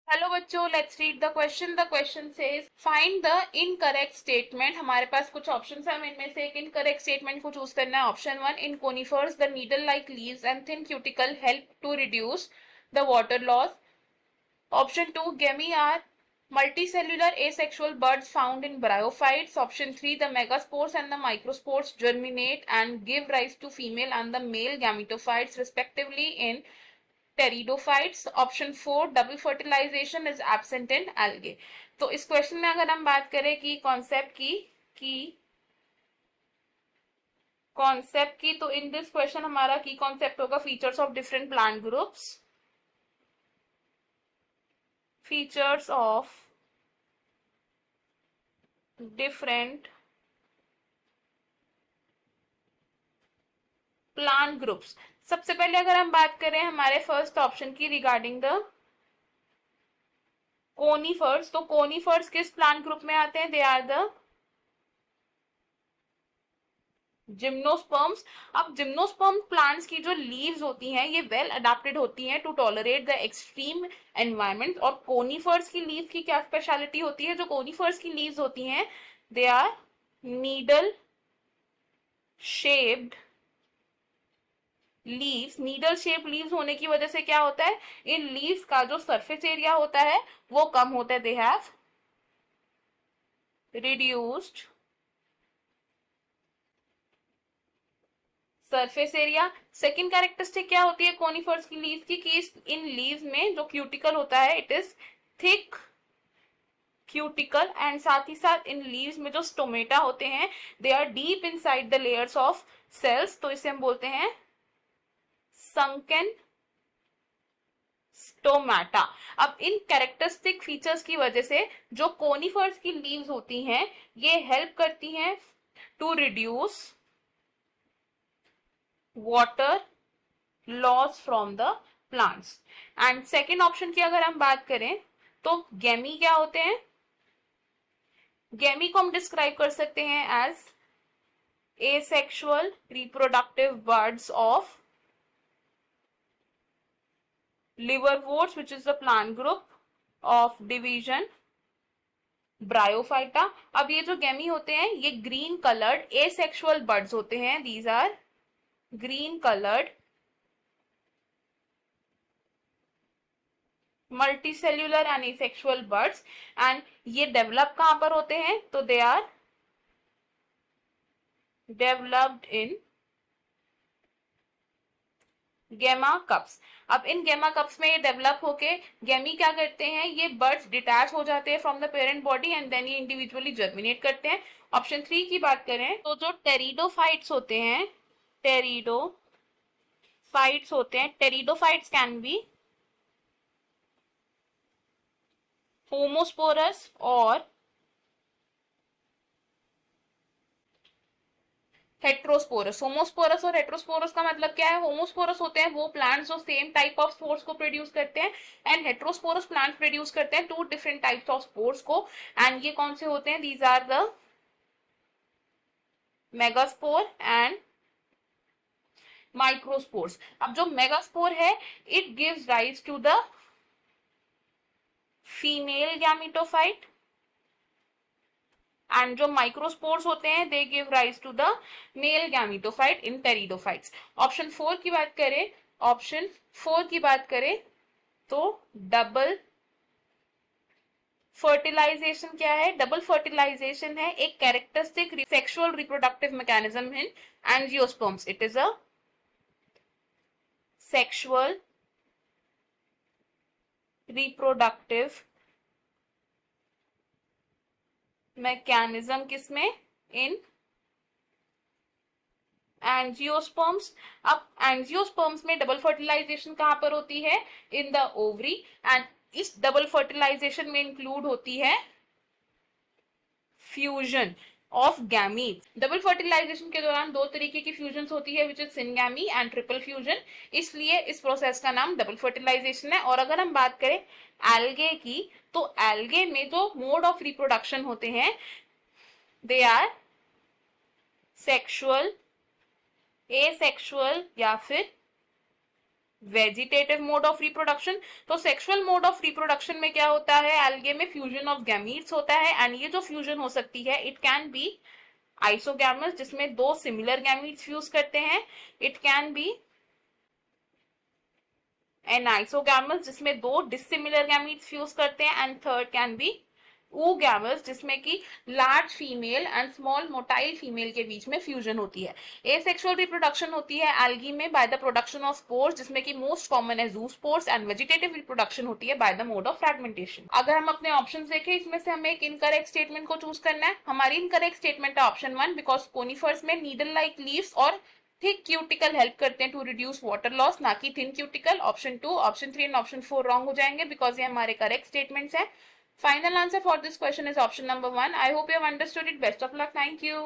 Hello बच्चों, let's read the question. The question says find the incorrect statement. हमारे पास कुछ options है, हमें इनमें से एक इनकरेक्ट स्टेटमेंट को चूज करना है. Option one, in conifers the needle like leaves and thin cuticle help to reduce the water loss. Option 2, Gemi are multicellular asexual buds found in bryophytes. Option 3, the megaspores and the microspores germinate and give rise to female and the male gametophytes respectively in pteridophytes. Option 4, double fertilization is absent in algae. तो इस question में अगर हम बात करें कि concept की तो इन दिस क्वेश्चन हमारा की कॉन्सेप्ट होगा features of different plant groups. Features of different plant groups. सबसे पहले अगर हम बात करें हमारे फर्स्ट ऑप्शन की रिगार्डिंग द कोनीफर्स, तो कोनीफर्स किस प्लांट ग्रुप में आते हैं? They are the gymnosperms. अब जिम्नोस्पर्म प्लांट्स की जो लीव्स होती हैं ये वेल अडेप्टेड होती हैं to tolerate the extreme environment. और कोनीफर्स की लीव की क्या स्पेशलिटी होती है? जो कोनीफर्स की लीव्स होती हैं they are needle shaped leaves. Needle shape leaves होने की वजह से क्या होता है, इन लीव्स का जो सरफेस एरिया होता है वो कम होता है. They have reduced surface area. Second characteristic क्या होती है कोनिफर्स की लीव्स की कि इन लीव्स में जो क्यूटिकल होता है it is thick cuticle and साथ ही साथ इन लीव्स में जो स्टोमेटा होते हैं they are deep inside the layers of cells. तो इसे हम बोलते हैं संकन स्टोमेटा. अब इन कैरेक्टरिस्टिक फीचर्स की वजह से जो कोनिफर्स की लीव्स होती हैं ये हेल्प करती हैं to reduce water loss from the plants. And second option की अगर हम बात करें तो गैमी क्या होते हैं? गैमी को हम डिस्क्राइब कर सकते हैं as asexual reproductive buds of liverworts which is the plant group of division Bryophyta. अब ये जो गैमी होते हैं ये ग्रीन कलर्ड asexual buds होते हैं. These are green colored multicellular and asexual buds and ये डेवलप कहां पर होते हैं? तो दे आर डेवलप्ड इन गेमा कप्स. अब इन गेमा कप्स में ये डेवलप होके गैमी क्या करते हैं, ये बर्ड्स डिटैच हो जाते हैं from the parent body and then ये इंडिविजुअली जर्मिनेट करते हैं. ऑप्शन 3 की बात करें तो जो टेरिडोफाइट्स होते हैं टेरिडोफाइट्स कैन बी होमोस्पोरस और हेट्रोस्पोरस. होमोस्पोरस और हेट्रोस्पोरस का मतलब क्या है? होमोस्पोरस होते हैं वो प्लांट्स जो सेम टाइप ऑफ स्पोर्स को प्रोड्यूस करते हैं एंड हेट्रोस्पोरस प्लांट्स प्रोड्यूस करते हैं to different types of spores को. एंड ये कौन से होते हैं? These are the megaspore and microspores. अब जो मेगास्पोर है it gives rise to the female gametophyte and जो माइक्रोस्पोर्स होते हैं they give rise to the male gametophyte in pteridophytes. Option 4 की बात करें तो डबल फर्टिलाइजेशन क्या है? डबल फर्टिलाइजेशन है एक characteristic sexual reproductive mechanism in angiosperms. It is a sexual reproductive mechanism किसमें? In angiosperms. अब एंजियोस्पर्म्स में डबल फर्टिलाइजेशन कहां पर होती है? In the ovary. एंड इस डबल फर्टिलाइजेशन में इंक्लूड होती है fusion of gamete. Double fertilization के दौरान दो तरीके की फ्यूजन होती है which is syngamy and triple fusion. इसलिए इस प्रोसेस का नाम डबल फर्टिलाइजेशन है. और अगर हम बात करें एल्गे की तो एल्गे में जो मोड ऑफ रिप्रोडक्शन होते हैं दे आर सेक्सुअल, एसेक्सुअल या फिर वेजिटेटिव मोड ऑफ रिप्रोडक्शन, तो सेक्सुअल मोड ऑफ रिप्रोडक्शन में क्या होता है, एल्गे में फ्यूजन ऑफ गैमीट्स होता है, एंड ये जो फ्यूजन हो सकती है इट कैन बी आइसोगैमस जिसमें दो सिमिलर गैमीट्स फ्यूज करते हैं, it can be an isogamous जिसमें दो डिसिमिलर गैमीट्स फ्यूज करते हैं, and third can be oogamous जिसमें कि large female and small motile female के बीच में फ्यूजन होती है। एसेक्सुअल रिप्रोडक्शन होती है एल्गी में by the production of spores जिसमें कि मोस्ट कॉमन है जूस्पोर्स, एंड वेजिटेटिव रिप्रोडक्शन होती है by the mode of fragmentation. अगर हम अपने ऑप्शन देखें इसमें से हमें एक इनकरेक्ट स्टेटमेंट को चूज करना है। हमारी इनकरेक्ट स्टेटमेंट है ऑप्शन 1 बिकॉज कोनिफर्स में नीडल लाइक लीव्स और थिक क्यूटिकल हेल्प करते हैं टू रिड्यूस वाटर लॉस, ना कि thin cuticle. Option 2, option 3 and option 4 wrong हो जाएंगे बिकॉज ये हमारे करेक्ट स्टेटमेंट्स हैं। Final answer for this question is option number 1. I hope you have understood it. Best of luck. Thank you.